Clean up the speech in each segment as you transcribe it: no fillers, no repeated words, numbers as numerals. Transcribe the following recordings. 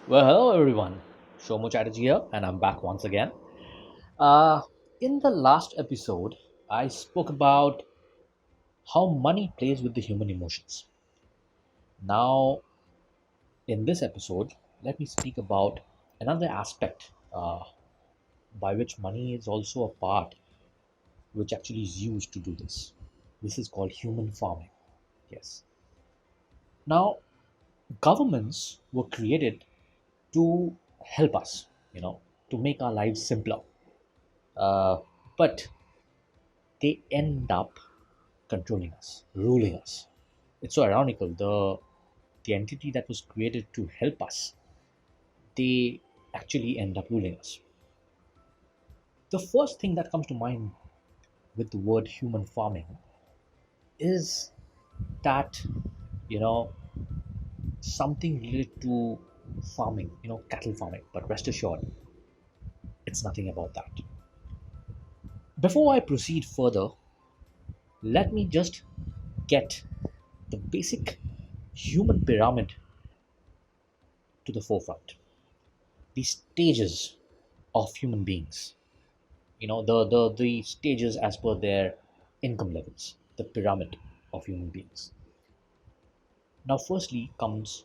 Well, hello everyone. Shomu Chatterjee here, and I'm back once again. Uh, in the last episode, I spoke about how money plays with the human emotions. Now, in this episode, let me speak about another aspect by which money is also a part which actually is used to do this. This is called human farming. Yes. Now, governments were created to help us, to make our lives simpler. But they end up controlling us, ruling us. It's so ironical. The entity that was created to help us, they actually end up ruling us. The first thing that comes to mind with the word human farming is that you know something related to farming, cattle farming. But rest assured, it's nothing about that. Before I proceed further, let me just get the basic human pyramid to the forefront. The stages of human beings, the stages as per their income levels, the pyramid of human beings. Now firstly comes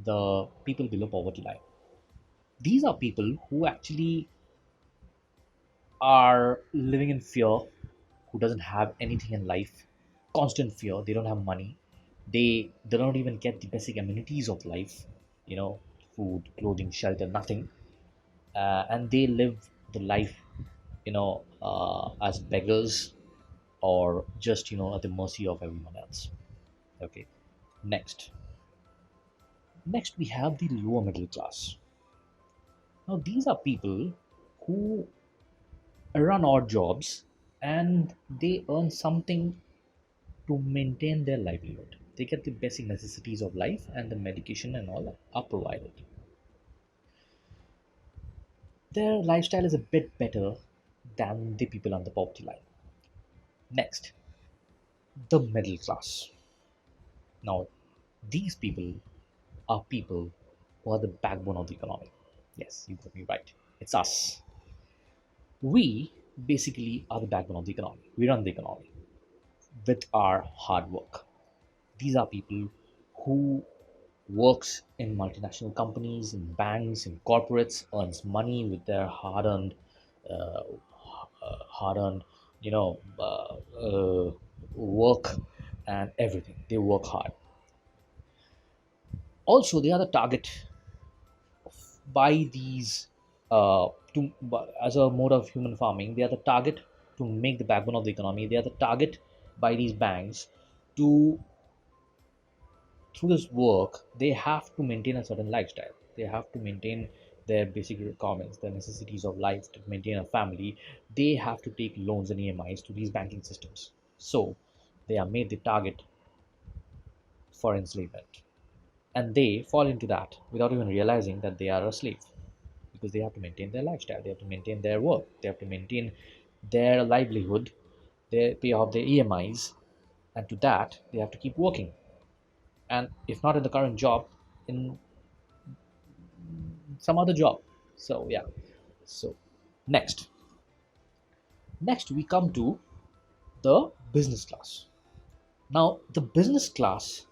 the people below poverty line. These are people who actually are living in fear, who doesn't have anything in life, constant fear. They don't have money, they don't even get the basic amenities of life, you know food, clothing, shelter, nothing. And they live the life, as beggars, or just at the mercy of everyone else. Okay. Next next we have the lower middle class. Now these are people who run odd jobs, and they earn something to maintain their livelihood. They get the basic necessities of life, and the medication and all are provided. Their lifestyle is a bit better than the people on the poverty line. Next, the middle class. Now these people are people who are the backbone of the economy. Yes, you got me right. It's us. We basically are the backbone of the economy. We run the economy with our hard work. These are people who works in multinational companies, in banks, in corporates, earns money with their uh, hard-earned, work and everything. They work hard. Also, they are the target by these as a mode of human farming. They are the target to make the backbone of the economy. They are the target by these banks to, through this work, they have to maintain a certain lifestyle. They have to maintain their basic requirements, their necessities of life to maintain a family. They have to take loans and EMIs to these banking systems. So they are made the target for enslavement, and they fall into that without even realizing that they are a slave, because they have to maintain their lifestyle, they have to maintain their work, they have to maintain their livelihood, they pay off their EMIs, and to that they have to keep working. And if not in the current job, in some other job. So yeah. So next, we come to the business class. Now the business class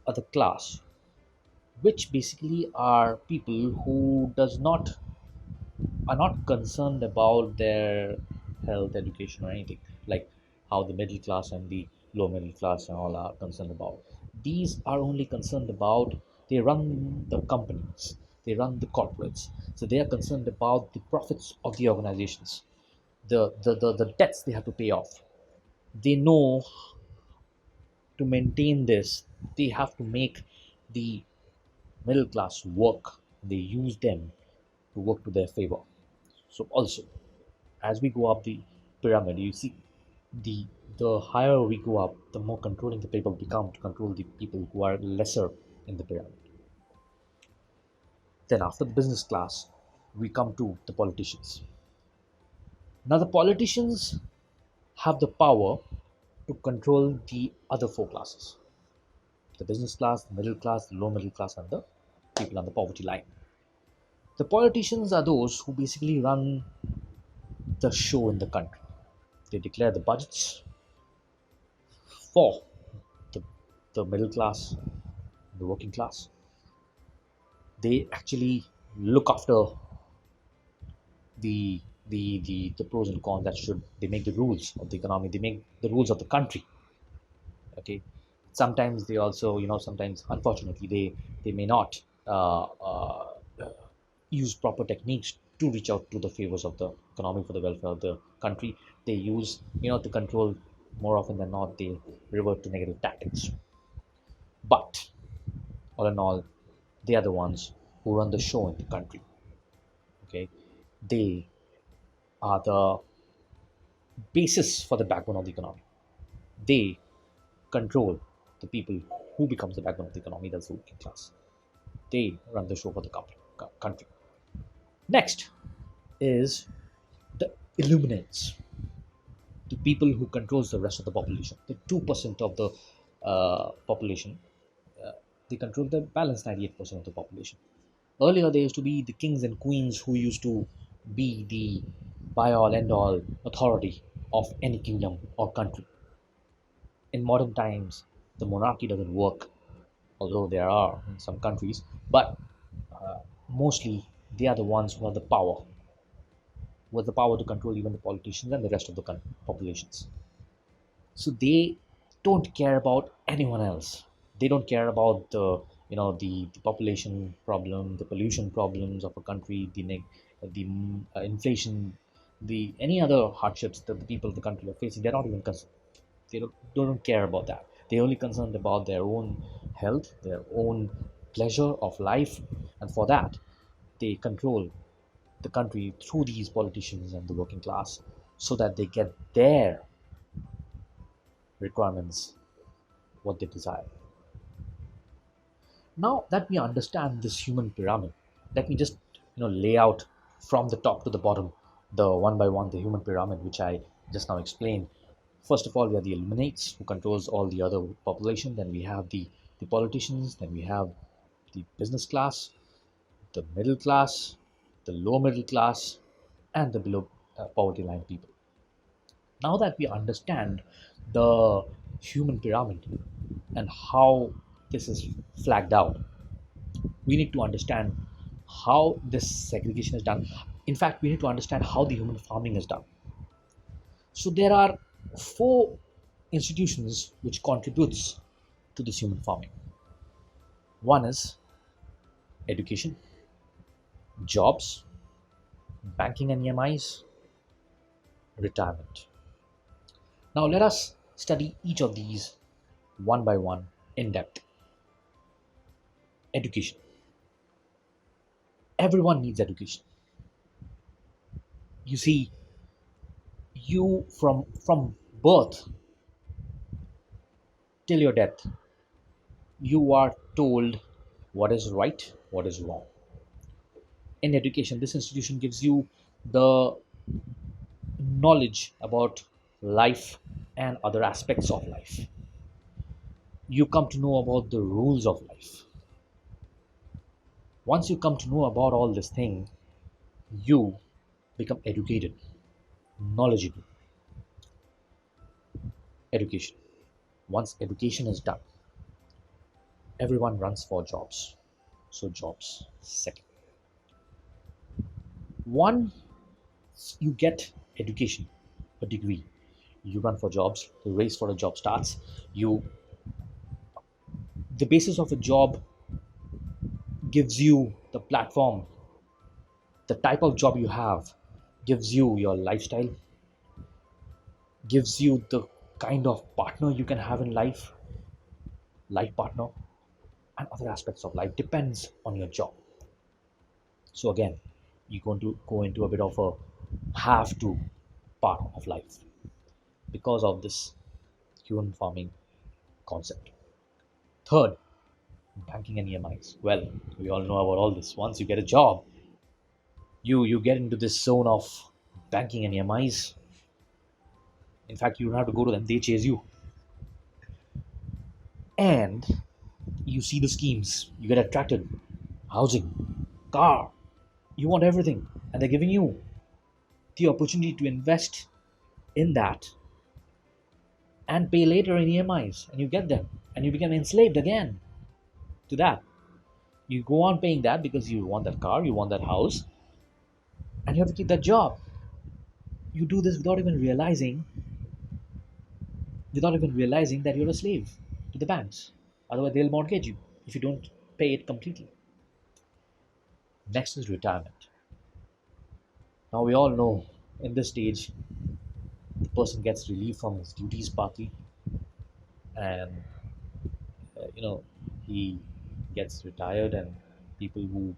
are the class which basically are people who does not are not concerned about their health, education, or anything, like how the middle class and the low middle class and all are concerned about. These are only concerned about, they run the companies, they run the corporates, so they are concerned about the profits of the organizations, the debts they have to pay off. They know to maintain this, they have to make the middle class work. They use them to work to their favor. So also, as we go up the pyramid, you see the the higher we go up, the more controlling the people become to control the people who are lesser in the pyramid. Then after the business class, we come to the politicians. Now the politicians have the power to control the other four classes: the business class, the middle class, the low middle class, and the people on the poverty line. The politicians are those who basically run the show in the country. They declare the budgets for the, the middle class, the working class. They actually look after the the pros and cons. That should they make the rules of the economy, they make the rules of the country. Okay, sometimes they also, sometimes unfortunately they may not use proper techniques to reach out to the favors of the economy for the welfare of the country. They use, to control, more often than not they revert to negative tactics. But all in all, they are the ones who run the show in the country. Okay, they are the basis for the backbone of the economy. They control the people who becomes the backbone of the economy, that's the working class. They run the show for the country. Next is the illuminates, the people who controls the rest of the population, the 2% of the population. uh, they control the balance 98% of the population. Earlier there used to be the kings and queens who used to be the by all end all authority of any kingdom or country. In modern times the monarchy doesn't work, although there are in some countries, but uh, mostly they are the ones who have the power, with the power to control even the politicians and the rest of the populations. So they don't care about anyone else. They don't care about the population problem, the pollution problems of a country, the inflation, the any other hardships that the people of the country are facing. They're not even concerned. They don't care about that. They're only concerned about their own health, their own pleasure of life, and for that they control the country through these politicians and the working class, so that they get their requirements, what they desire. Now that we understand this human pyramid, let me just lay out from the top to the bottom, the one by one, the human pyramid which I just now explained. First of all, we have the illuminates who controls all the other population. Then we have the politicians. Then we have the business class, the middle class, the lower middle class, and the below poverty line people. Now that we understand the human pyramid and how this is flagged out, we need to understand how this segregation is done. In fact, we need to understand how the human farming is done. So there are four institutions which contributes to this human farming. One is education, jobs, banking and EMIs, retirement. Now let us study each of these one by one in depth. Education. Everyone needs education. You see, you from birth till your death, you are told what is right, what is wrong. In education, this institution gives you the knowledge about life and other aspects of life. You come to know about the rules of life. Once you come to know about all this thing, you become educated, knowledgeable. Education. Once education is done, everyone runs for jobs. So jobs second. Once you get education, a degree, you run for jobs. The race for a job starts. You The basis of a job gives you the platform. The type of job you have gives you your lifestyle, gives you the kind of partner you can have in life partner, and other aspects of life depends on your job. So again, you're going to go into a bit of a have to part of life because of this human farming concept. Third, banking and EMIs. Well, we all know about all this. Once you get a job, you get into this zone of banking and EMIs. In fact, you don't have to go to them; they chase you, and you see the schemes. You get attracted. Housing, car, You want everything, and they're giving you the opportunity to invest in that and pay later in EMIs, and you get them, and you become enslaved again to that. You go on paying that because you want that car, you want that house, and you have to keep that job. You do this without even realizing that you're a slave to the banks. Otherwise, they'll mortgage you if you don't pay it completely. Next is retirement. Now we all know in this stage the person gets relief from his duties partly, and he gets retired, and people who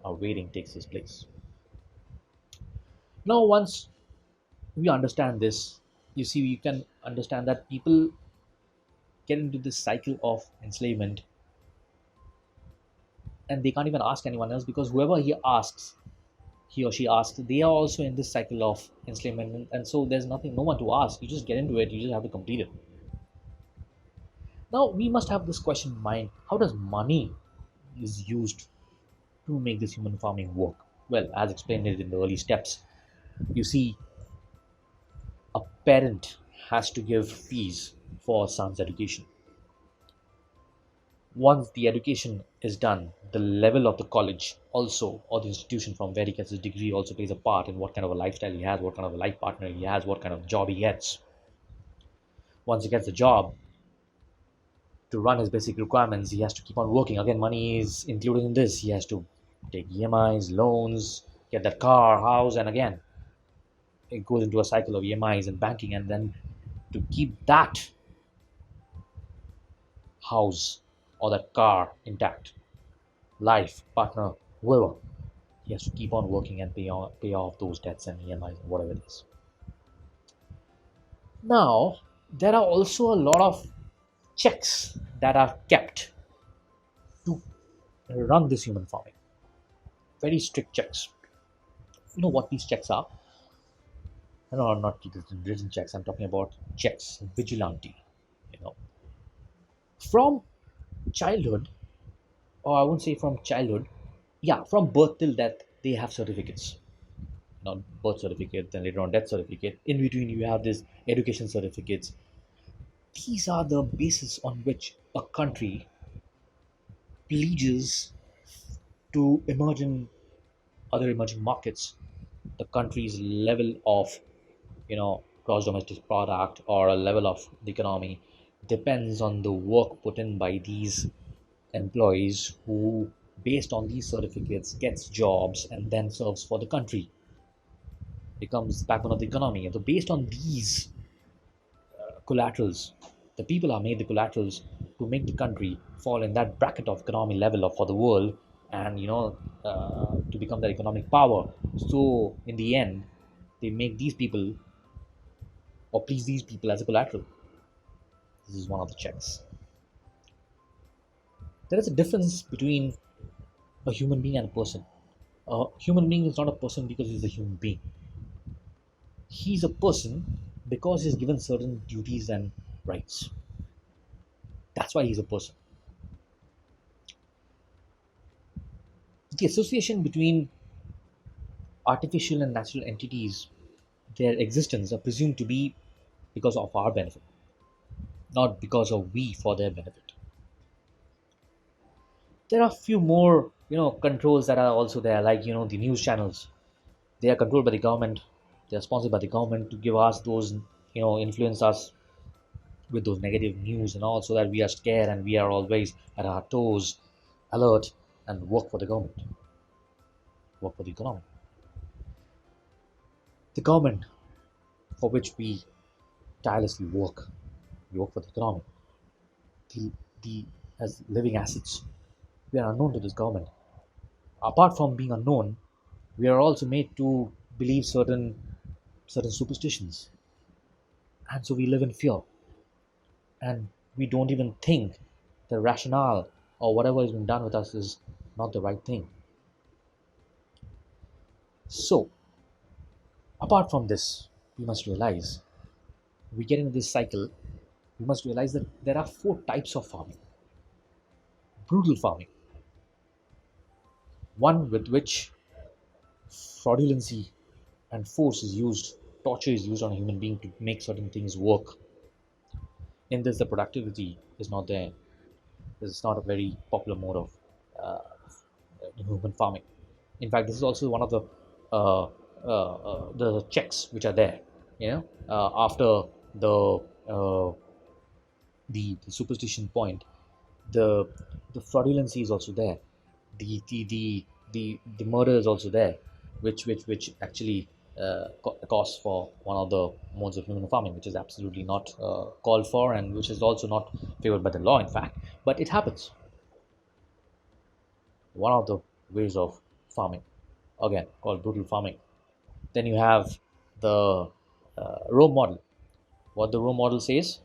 are waiting takes his place. Now once we understand this, you see, you can understand that people get into this cycle of enslavement, and they can't even ask anyone else, because whoever he or she asks, they are also in this cycle of enslavement, and so there's nothing, no one to ask. You just get into it, you just have to complete it. Now we must have this question in mind: how does money is used to make this human farming work? Well, as explained it in the early steps, you see, a parent has to give fees for a son's education. Once the education is done, the level of the college also, or the institution from where he gets his degree, also plays a part in what kind of a lifestyle he has, what kind of a life partner he has, what kind of job he gets. Once he gets a job, to run his basic requirements, he has to keep on working. Again, money is included in this. He has to take EMIs, loans, get that car, house, and again, it goes into a cycle of EMIs and banking, and then to keep that house or that car intact, life, partner, whoever, he has to keep on working and pay off those debts and EMIs and whatever it is. Now, there are also a lot of checks that are kept to run this human farming. Very strict checks. You know what these checks are? No, not written checks. I'm talking about checks, vigilante. You know, from childhood, or I won't say from childhood. Yeah, from birth till death, they have certificates. Not birth certificate, then later on death certificate. In between, you have this education certificates. These are the basis on which a country pledges to emerge in other emerging markets. The country's level of, gross domestic product, or a level of the economy, depends on the work put in by these employees who, based on these certificates, gets jobs and then serves for the country, becomes backbone of the economy. And so based on these collaterals, the people are made the collaterals to make the country fall in that bracket of economy level of for the world, and to become that economic power. So in the end, they make these people, or please these people, as a collateral. This is one of the checks. There is a difference between a human being and a person. A human being is not a person because he's a human being. He's a person because he's given certain duties and rights. That's why he's a person. The association between artificial and natural entities, their existence are presumed to be because of our benefit, not because of we for their benefit. There are a few more, controls that are also there, like the news channels. They are controlled by the government. They are sponsored by the government to give us those, influence us with those negative news and all, so that we are scared and we are always at our toes, alert, and work for the government, work for the economy. The government for which we tirelessly work, we work for the economy. The as living assets, we are unknown to this government. Apart from being unknown, we are also made to believe certain superstitions, and so we live in fear, and we don't even think the rationale or whatever is being done with us is not the right thing. So apart from this, we must realize, we get into this cycle, we must realize that there are four types of farming. Brutal farming, one with which fraudulency and force is used, torture is used on a human being to make certain things work. In this, the productivity is not there. This is not a very popular mode of uh, human farming. In fact, this is also one of the checks which are there. After the uh, the superstition point, the the fraudulency is also there. The murder is also there, which actually costs for one of the modes of human farming, which is absolutely not called for, and which is also not favored by the law, in fact. But it happens. One of the ways of farming, again called brutal farming. Then you have the role model. What the role model says: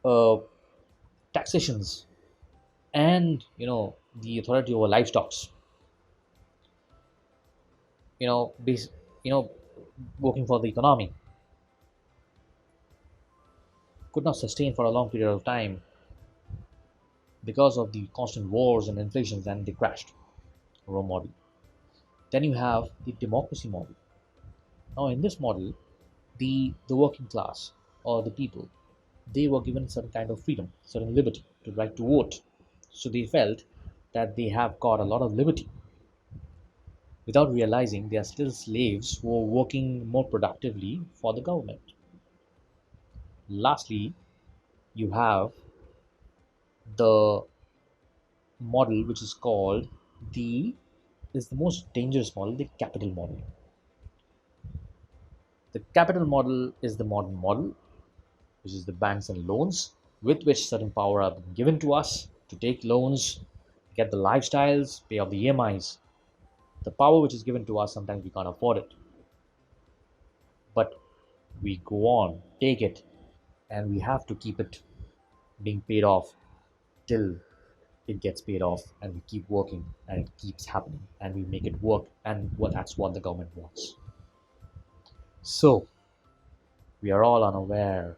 uh, taxations and the authority over livestock. You know, bas- you know, working for the economy could not sustain for a long period of time because of the constant wars and inflations, and they crashed. Rome model. Then you have the democracy model. Now, in this model, the working class or the people, they were given certain kind of freedom, certain liberty to right to vote. So they felt that they have got a lot of liberty. Without realizing, they are still slaves who are working more productively for the government. Lastly, you have the model which is called the is the most dangerous model, the capital model. The capital model is the modern model, which is the banks and loans, with which certain power are being given to us to take loans, get the lifestyles, pay off the EMIs. The power which is given to us, sometimes we can't afford it, but we go on, take it, and we have to keep it being paid off till it gets paid off, and we keep working, and it keeps happening, and we make it work, and that's what the government wants. So we are all unaware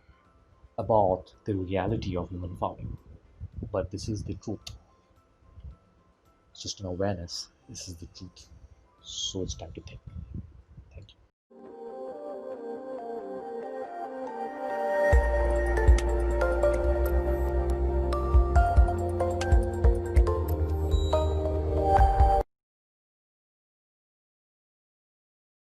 about the reality of human farming, but this is the truth. It's just an awareness. This is the truth. So it's time to think.